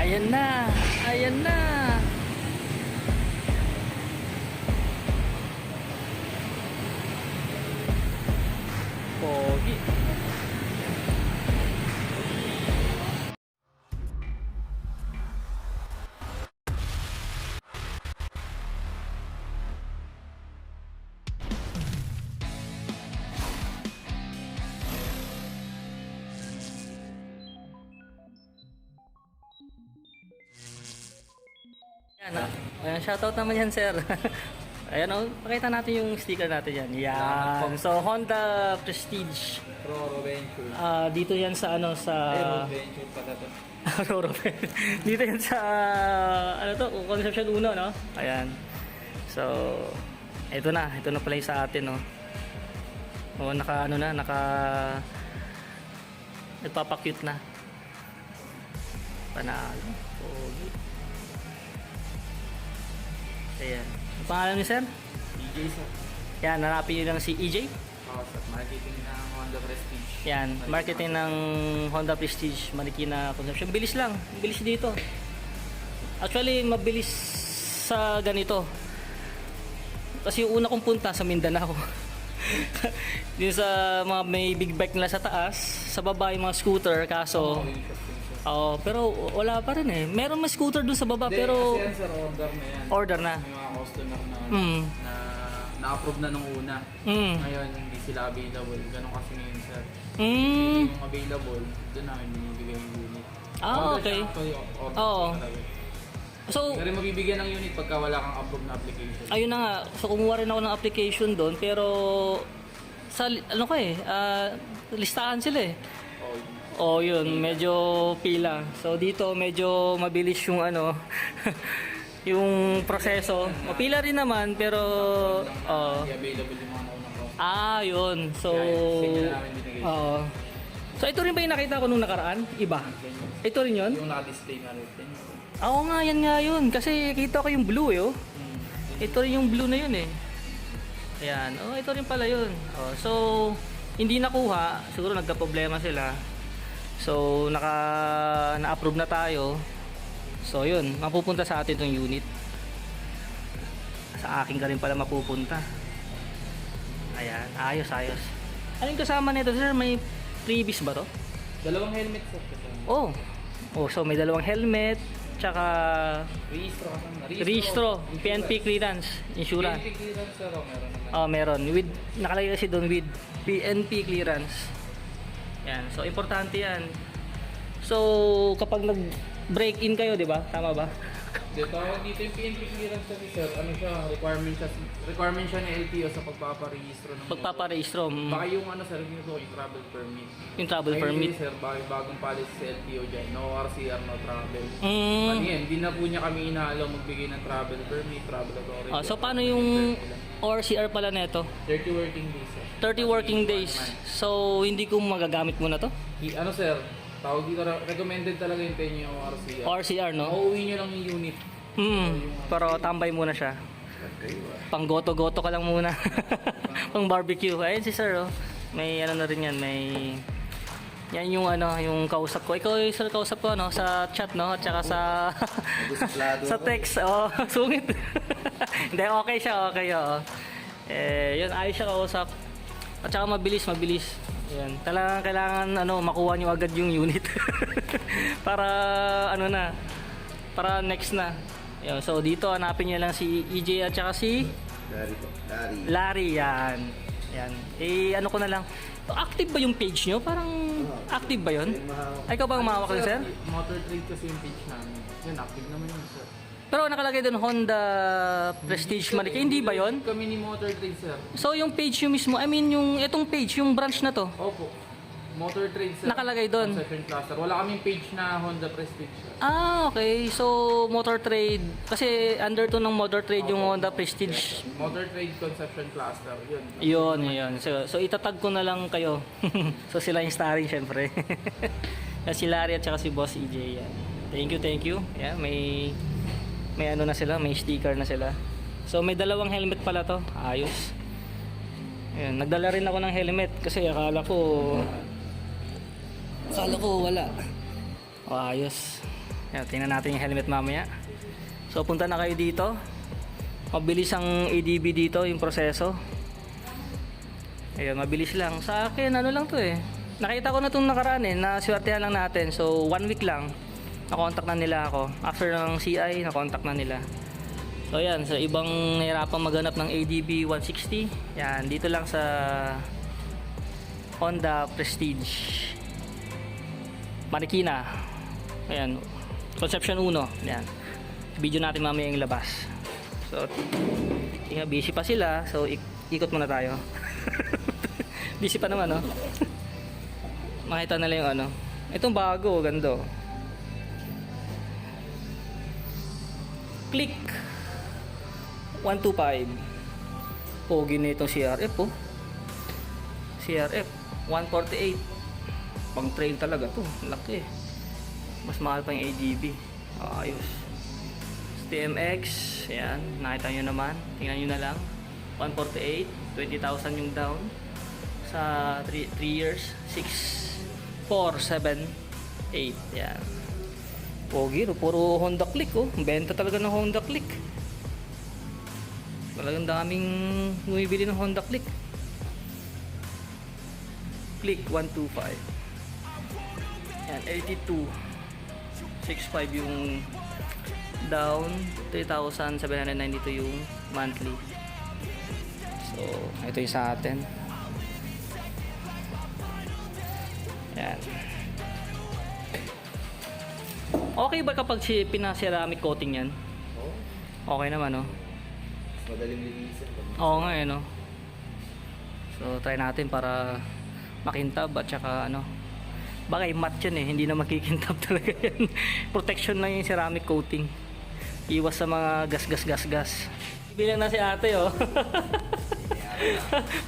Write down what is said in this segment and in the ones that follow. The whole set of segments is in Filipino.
Ayan na. Ayan na. Pogi. Ayan, ayan, shoutout naman yan, sir. Ayan, oh, pakita natin yung sticker natin yan. Yan. So, Honda Prestige. Roro Venture. Dito yan sa ano sa Roro Venture pala to. Roro. Dito yan sa ano to, Concepcion 1, no? Ayan. So, ito na pala yung sa atin, no. Oh, naka ano na, nagpapa-cute na. Panalo. Pogi. Ayan. Ang pangalan ni sir? EJ sir. Yan, hanapin nyo lang si EJ. Sir. Marketing ng Honda Prestige. Yan, marketing ng Honda Prestige, Marikina, Concepcion. Bilis lang, bilis dito. Actually, mabilis sa ganito. Kasi yung una kong punta sa Mindanao. Dito sa mga may big bike nila sa taas, sa baba yung mga scooter, kaso... pero wala pa rin eh. Meron may scooter dun sa baba, pero... Kasi yan sir, order na yan. Order na. May mga customer na Mm. na-approve na nung una. Mm. Ngayon, hindi sila available. Ganun kasi ngayon sir. Mm. Yung available, doon namin binibigay yung unit. Okay. Order Oo. talaga. So, Pero mabibigyan ng unit pagka wala kang approve na application. ayun na nga. So, kumuha rin ako ng application doon, pero... Sa, ano ka eh, listahan sila eh. Oh, Yun, medyo pila. So dito medyo mabilis yung ano yung proseso. Mapila rin naman pero available yung mga naunang cost. yun. So Kaya namin binigay. So ito rin ba yung nakita ko nung nakaraan? Iba. Ito rin yun? Yung naka-display na rin. Oo nga, yan nga yun. Kasi kita ko yung blue eh. Oh. Ito rin yung blue na yun eh. Ayan. Ito rin pala yun. So hindi nakuha. Siguro nagka-problema sila. So, na-approve na tayo. So, yun. Mapupunta sa atin itong unit. Sa akin ka rin pala mapupunta. Ayan. Ayos. Anong kasama nito, sir? May previous ba to? Dalawang helmet sir. So may dalawang helmet. Tsaka registro. PNP clearance. Insurance. PNP clearance sir. Meron naman. Meron. Nakalagay kasi doon with PNP clearance. Yan. So, importante yan. So, kapag nag-break-in kayo, di ba? Tama ba? Dito yung PNP clearance kasi sir, ano siya, requirement siya ng LTO sa pagpaparehistro ng Pagpaparehistro. Baka yung ano sir, yung travel permit. Yung travel permit. Sir, bagong policy sa LTO dyan, no RCR, no travel. Mm. Hindi na po niya kami inaalaw magbigay ng travel permit, travel authority. So, paano yung ORCR pala neto? 30 working days sir. 30 working days. So, hindi ko magagamit muna to? Ano sir, tawag dito, recommended talaga yung 10 yung RCR. ORCR, no? Mauuwi nyo lang yung unit. Pero tambay muna siya. Pang goto-goto ka lang muna. Pang barbecue. Ayun si sir, oh. May ano na rin yan, may... Yan yung ano, yung kausap ko. Ikaw yung sir kausap ko, no? Sa chat, no? At saka sa... sa text. Sungit. Hindi, okay siya, okay, oh. Yun, ayos siya kausap. At saka mabilis. Yan. Talagang kailangan makuha niyo agad yung unit. Para para next na. Yan. So dito hanapin niyo lang si EJ at saka si Larry. Yan. Ano ko na lang. Active ba yung page nyo? Parang active ba yun? Ay, ikaw ba ang mahawak sir? Motor trade kasi yung page namin. Yun, active naman yun sir. Pero nakalagay doon Honda Prestige Marikina. Hindi ba yun? Kami ni Motor Trade sir. So yung page yung mismo, yung itong page, yung branch na to. Opo. Motor Trade sir. Nakalagay doon. Concession Cluster. Wala kaming page na Honda Prestige sir. Okay. So Motor Trade, kasi under to ng Motor Trade yung Honda Prestige. Motor Trade Conception Cluster. Yun. So itatag ko na lang kayo. So sila yung starring syempre. Si Larry at saka si Boss EJ. Yan. Thank you. Yeah, may ano na sila, may sticker na sila. So may dalawang helmet pala to. Ayos. Ayun, nagdala rin ako ng helmet kasi akala ko wala. Ayos. Ayan, tingnan natin yung helmet mamaya. So punta na kayo dito. Mabilis ang ADB dito, yung proseso. Ayun, mabilis lang. Sa akin, ano lang to eh. Nakita ko na itong nakaraan eh, naswertehan lang natin. So 1 week lang, nakontak na nila ako. After ng CI, nakontak na nila. So yan, sa ibang nahirapang maghanap ng ADB 160, yan, dito lang sa Honda Prestige Marikina. Ayan, Concepcion 1. Yan, video natin mamaya yung labas. So busy pa sila, so ikot muna tayo. Busy pa naman, no? Makita nila yung ano. Itong bago, ganda. Click 125. Pogi na itong CRF, oh. CRF 148. Pang trail talaga to. Laki. Mas mahal pa yung ADB. Ayos. TMX, ayan, nakita nyo naman, tingnan nyo na lang, 148, 20,000 yung down sa 3 years, 6, 4, 7, 8, yan. Pogi, puro Honda Click, oh, benta talaga ng Honda Click. Talagang daming bumibili ng Honda Click. Click 125, yan, 82, 65 yung down, 3,792 yung monthly. So ito yung sa atin. Yan. Okay ba kapag pina-ceramic coating yan? Okay naman, no? Madaling linisin. Oo nga, no? So try natin para makintab at saka ano, bagay matte yan eh, hindi na makikintab talaga yan. Protection lang yung ceramic coating. Iwas sa mga gas. Bilang na si ate, oh.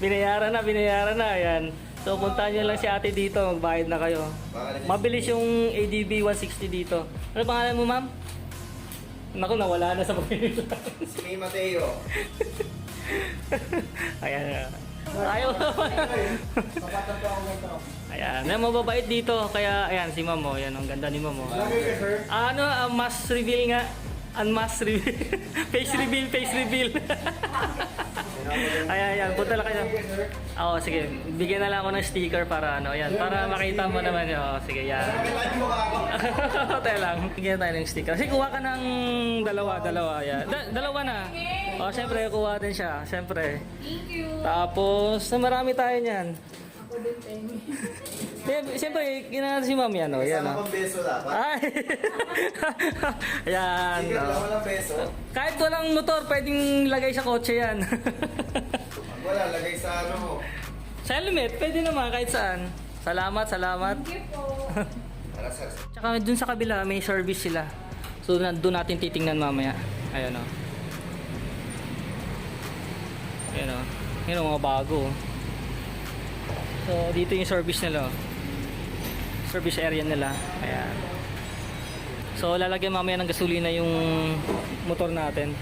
binayaran na, yan. So puntahan nyo lang si ate dito, magbayad na kayo. Mabilis yung ADB 160 dito. Ano pangalan mo, ma'am? Naku, nawala na sa pagpili. Si May Mateo. Ayan. Ayaw naman. Ayan, may mababait dito. Kaya, ayan, si ma'am, oh. Ayan, ang ganda ni ma'am, oh. Ano, mass reveal nga. Unmask reveal. Face reveal. Ayan, punta lang kayo. Oo, sige. Bigyan na lang ako ng sticker para ano, ayan, para makita mo naman yun. Oh, sige, yan. Tayo lang. Bigyan tayo ng sticker. Kasi kuha ka ng dalawa, yan. Dalawa na. Oh, syempre, kuha din siya. Syempre. Thank you. Tapos, marami tayo niyan. Ako din, Temi. Siyempre, ginagawa si ma'am yan, oh. Yan, Kasama oh. pang beso dapat. Ay! Ayan. Sige, Oh. wala walang beso. Kahit walang motor, pwedeng lagay sa kotse yan. Pag wala, lagay sa ano mo. Sa helmet, pwede naman kahit saan. Salamat. Thank you po. Para sa... Tsaka dun sa kabila, may service sila. So, doon natin titingnan mamaya. Ayan, o. Ayan, o. Ayan, o, mga bago. So, dito yung service nila, o. Service area nila. Ayan. So, lalagyan mamaya ng gasolina yung motor natin.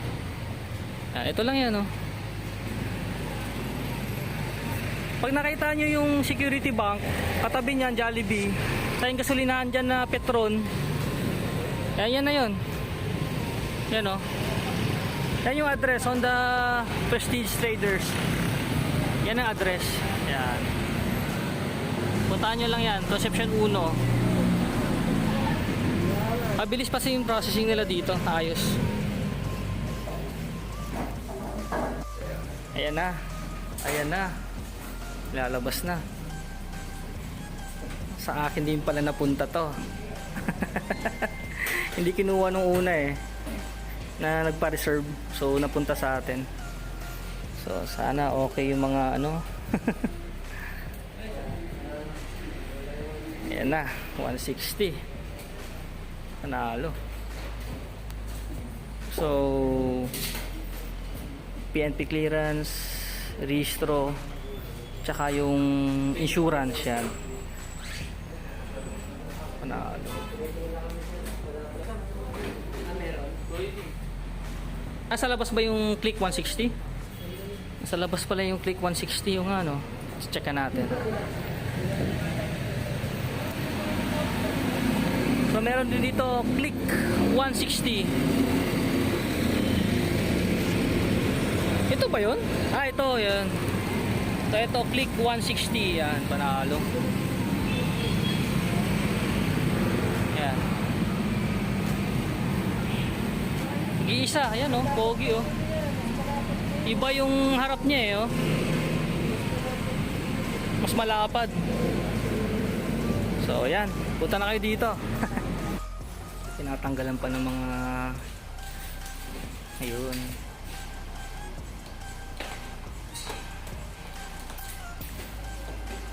Ito lang yan, o. Pag nakita nyo yung security bank, katabi niyan, Jollibee, sa yung gasolinahan dyan na Petron, yan na yun. Yan, o. Yan yung address, Honda Prestige Traders. Yan ang address. Yan. Puntahan nyo lang yan, Concepcion 1. Mabilis pa yung processing nila dito, ayos. Ayan na, lalabas na. Sa akin din pala napunta to. Hindi kinuha nung una eh, na nagpa-reserve, so napunta sa atin. So sana okay yung mga ano. Ayan na, 160. Panalo. So PNP clearance, registro, tsaka yung insurance yan. Panalo. Sa labas ba yung Click 160? Sa labas pala yung Click 160 yung ano. Checkan natin. So meron din dito Click 160. Ito ba yun? Ah, ito, yan. So, ito, Click 160. Yan, panalo. Yan. Iisa, ayan oh, pogi oh. Iba yung harap niya eh oh. Mas malapad. So, ayan. Punta na kayo dito. Tinatanggalan pa ng mga... Ayun.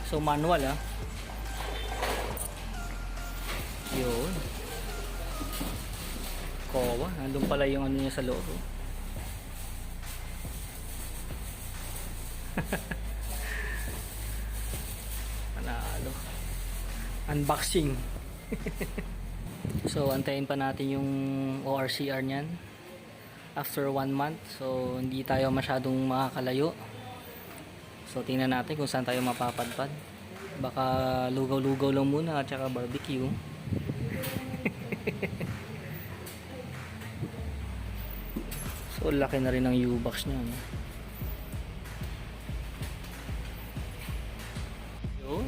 So manual ah. Yun. Kowa, nandun pala yung ano niya sa loob. Oh. Panalo. Unboxing. So antayin pa natin yung ORCR niyan after 1 month. So hindi tayo masyadong makakalayo. So tingnan natin kung saan tayo mapapadpad. Baka lugaw-lugaw lang muna at saka barbecue. So laki na rin ng U-box niya. No? Yun.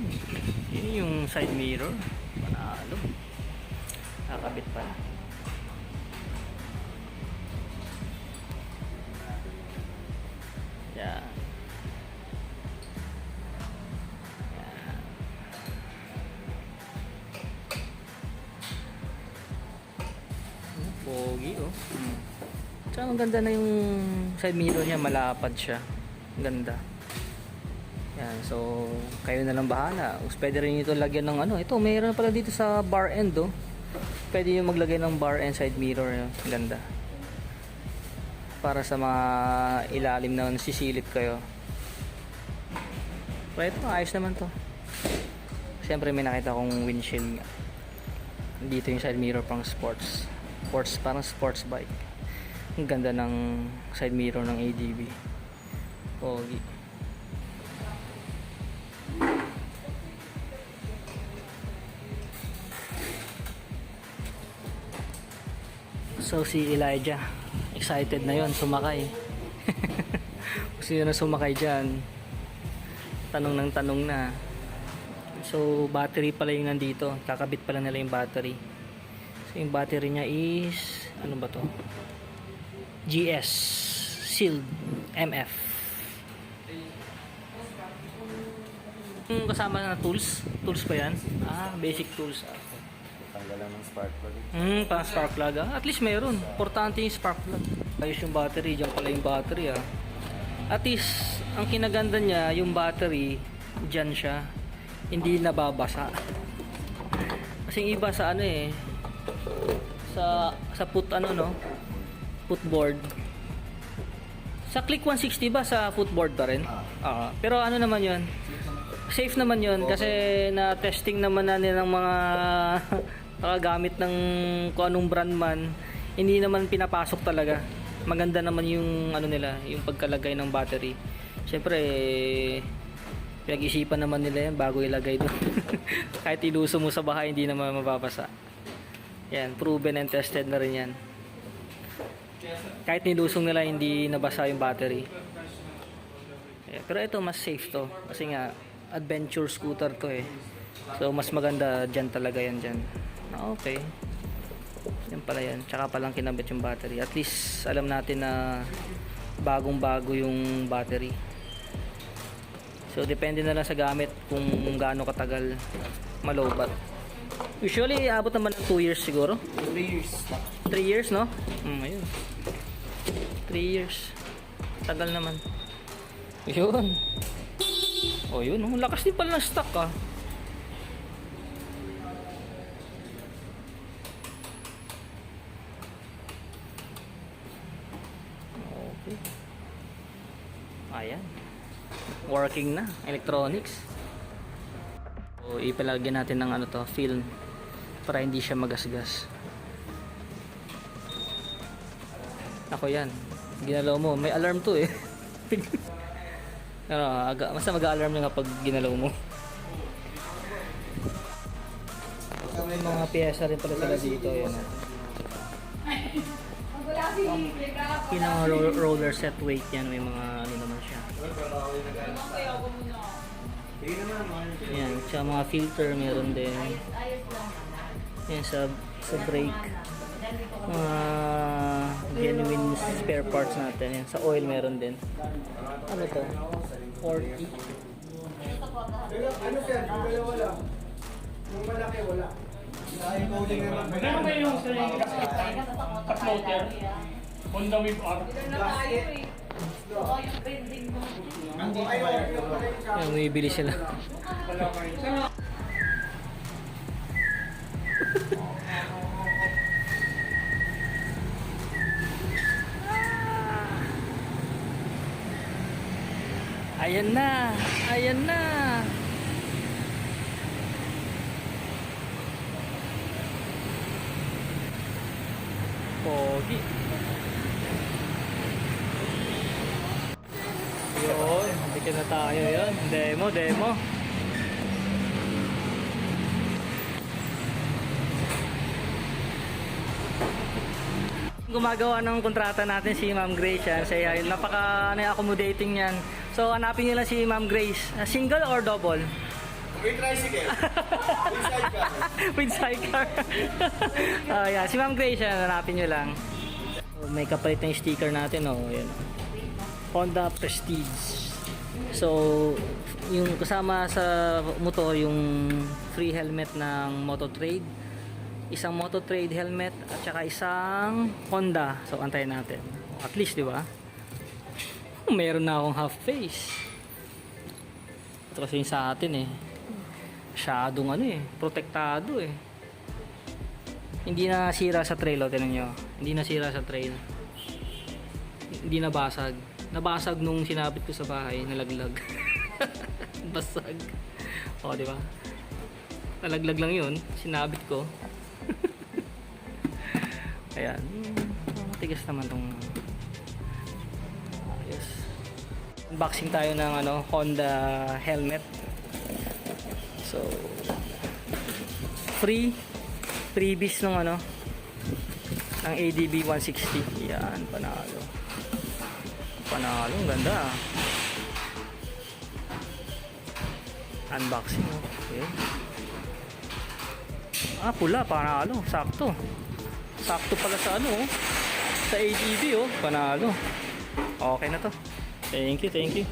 Yun yung side mirror. Panalo. Nakakabit pa. Yan. Pogi oh. Tsaka ang ganda na yung side mirror niya, malapad siya. Ang ganda. Yan, so kayo na lang bahala. Pwede rin ito lagyan ng ano. Ito, mayroon pala dito sa bar end oh. Pwede yung maglagay ng bar end side mirror. Ang ganda. Para sa mga ilalim na sisilip kayo. Pero ito, ayos naman to. Siyempre may nakita kong windshield nga. Dito yung side mirror pang sports. Parang sports bike. Ang ganda ng side mirror ng ADB. Pogi. So si Elijah, excited na yon sumakay. Kung sino na sumakay dyan, tanong ng tanong na. So battery pala yung nandito, kakabit pala nila yung battery. So yung battery niya is ano ba to? GS sealed MF. Yung kasama na tools pa yan. Ah, basic tools. Tanggalan ng spark plug. Pang spark plug ah. At least meron. Importante yung spark plug. Ayos yung battery. Diyan pala yung battery ah. At least, ang kinaganda niya, yung battery, diyan siya. Hindi nababasa. Kasi yung iba sa ano eh, sa footboard. Sa Click 160 ba sa footboard pa rin? Pero ano naman yun? Safe naman yun kasi na testing naman na ng mga nakagamit ng kung anong brand man, hindi naman pinapasok talaga. Maganda naman yung ano nila, yung pagkalagay ng battery. Siyempre pinag-isipan naman nila yan bago ilagay doon. Kahit iluso mo sa bahay, hindi naman mababasa. Yan, proven and tested na rin yan. Kahit nilusong nila, hindi nabasa yung battery. Pero ito, mas safe to. Kasi nga, adventure scooter to eh. So, mas maganda dyan talaga yan dyan. Okay. Yan pala yan. Tsaka palang kinabit yung battery. At least, alam natin na bagong-bago yung battery. So, depende na lang sa gamit kung gaano katagal malobat. Usually, abot naman ng 2 years siguro. 3 years. 3 years, no? Ayun. 3 years. Tagal naman. Yun. Oh, yun. Ang lakas din pala ng stock, ah. Okay. Ayan. Working na. Electronics. So, ipalagyan natin ng ano to, film para hindi siya magasgas. Ako yan. Ginalaw mo. May alarm to eh. Basta mag-alarm na kapag ginalaw mo. mga pyesa rin pala sila dito. Yan. Pag wala si Greg, Yung mga roller set weight yan. May mga ano naman siya. Yan. Tsaka mga filter meron din. Yan sa brake. Mga genuine spare parts natin. Yan. Sa oil meron din. Ano to? 40. Ano sir? Yung dalawa lang. Yung malaki wala. Magkano ba yung sa yung cut floater? Honda Wave R. Yan, bumibili sila. Ayan na! Ayan na! Pogi! Yun, bigyan na tayo yun. Demo, demo. Gumagawa ng kontrata natin si Ma'am Grace yan. Siya yun, accommodating yan. So hanapin nyo lang si Ma'am Grace. Single or double? With tricycle. With sidecar. With sidecar. Yeah, si Ma'am Grace yan, hanapin nyo lang. May kapalit na yung sticker natin. Oh, yan. Honda Prestige. So, yung kasama sa motor, yung free helmet ng Mototrade, isang Mototrade helmet at saka isang Honda. So, antayin natin. At least, di ba? Meron na akong half face. Ito kasi yung sa atin eh. Masyadong ano eh, protektado eh. Hindi na sira sa trail, o tinan nyo. Hindi na sira sa trail. Hindi nabasag. Nabasag nung sinabit ko sa bahay, nalaglag. Basag. O, di ba? Nalaglag lang yun, sinabit ko. Ayan. Matigas naman tong ayos. Unboxing tayo ng ano, Honda helmet. So, freebies ng ano, ng ADB 160. Yan, panalo. Panalo, ang ganda. Unboxing. Okay. Pula, panalo. Sakto. Sakto pala sa ano, sa ADB, oh. Panalo. Okay na to. Thank you, thank you.